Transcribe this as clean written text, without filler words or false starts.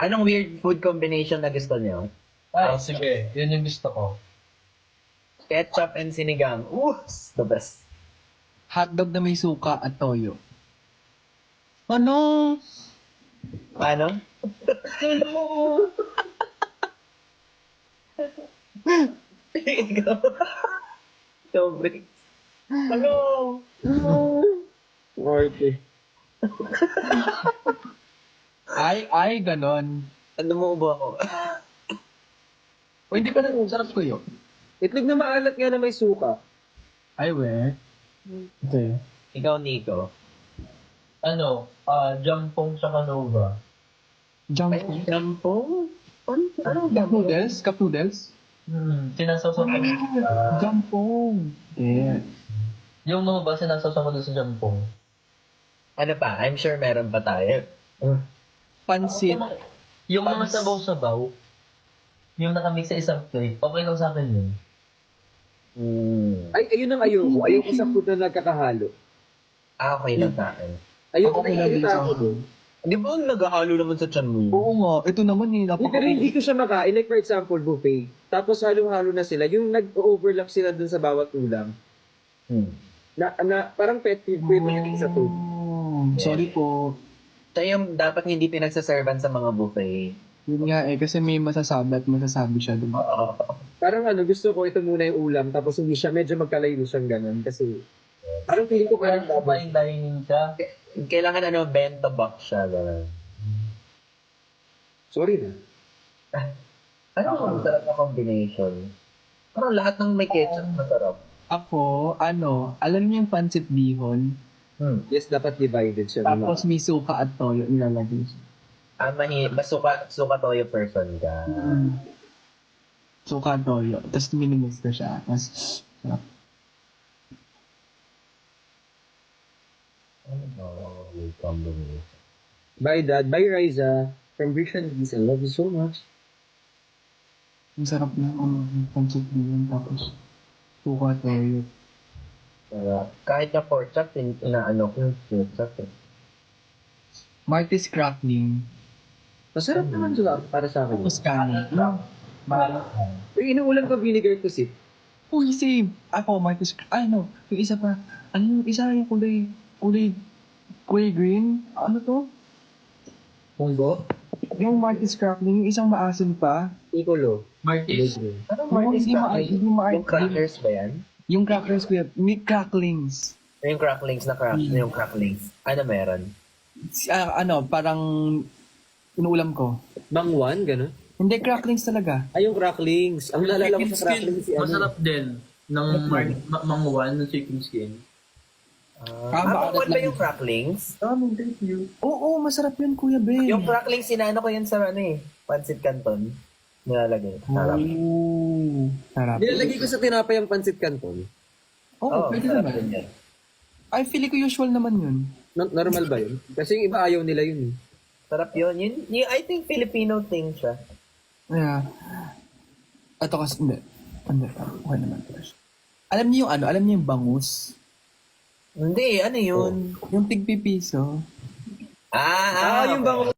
Anong weird food combination na gusto niyo? Sige. Yun yung gusto ko. Ketchup and sinigang. Ooh, the best. Hotdog na may suka at toyo. Ano? Paano? Ikaw. Sobre. Ano? Morty. Ay, ganon. Ano mo ba ako? O, hindi pa na, sarap ko yun. Itlog na maalat nga na may suka. Ay, we. Okay. Ikaw, Nico. Jampong sa Nova. Junk Ay, food. jampong? Ano Cup noodles? Cup noodles? Sinasawsaw ko. Jampong. Yeah. Yung Nova, sinasawsaw ko doon sa jampong. Ano pa? I'm sure meron pa tayo. Pansit. Yung mga sabaw-sabaw, yung nakamix sa isang plate, okay lang sa akin yun. Ay, ayun ang ayoko. Ayoko sa food na nagkakahalo. Okay lang sa akin. Ayoko Ako na lang din ikita sa ako akin. doon. Di ba naghahalo naman sa tiyan mo yun? Oo nga, ito naman eh. Pero hindi ko siya makain. Like for example, buffet. Tapos halo-halo na sila. Yung nag-overlap sila dun sa bawat ulam. Parang pet peeve ko yung sa food. Sorry po. Siya yung dapat hindi pinagsaservan sa mga buffet. Yun nga eh, kasi may masasabi at masasabi siya, diba? Parang gusto ko ito muna yung ulam. Tapos hindi siya, medyo magkalayo siyang ganun. Kasi parang feeling ko parang Fine dining siya. Kailangan bento box siya. Ganun. Sorry na. Ano ang masarap na combination? Parang lahat ng may ketchup masarap. Ako, alam niyo yung pancit bihon? Yes, dapat divided siya. Tapos may suka at toyo nilalagay siya. Suka toyo person ka. Suka at toyo. Tapos minimix ko siya. Tapos, sarap. Combination. Bye, Dad. Bye, Riza. From Vision Bees. I love you so much. Ang sarap na yung pancit bihon. Tapos, suka at toyo. Kahit na pork chop, inaano ko yung pork chop eh. Marty's crackling. Masarap naman siya para sa akin. Tapos kanin. Yung inuulam ko, vinegar ko sip. Uy, same. Ako, Marty's yung isa pa. Yung isa yung kulay green. Ano to? Munggo? Yung Marty's crackling, yung isang maasim pa. Piccolo. Martis. Ano Marty's crackling? Yung crackers ba yan? Yung crackers ko yan. May cracklings. Yung cracklings na yung cracklings. Ano meron? Parang inuulam ko. Mangwan, gano'n? Hindi, cracklings talaga. Ay, yung cracklings. Ang naalala ko sa cracklings si Masarap din. Ng mangwan ng chicken skin. Mangwan ba yung cracklings? Thank you. Oo, masarap yun, Kuya Ben. Yung cracklings, sinano ko yan sa Pancit Canton. Nilalagay. Sarap. Ooh, sarap. Nilalagay ko sa tinapay ang pancit canton. Oo, pwede sarap naman. din yan. Ay, feeling ko usual naman yun. Normal ba yun? Kasi yung iba ayaw nila yun. Sarap yun. I think Filipino thing siya. Yeah. Ito kasi, hindi. Okay naman. Alam niyo yung bangus? Hindi, ano yun? Yung tigpipiso. Yung Yung bango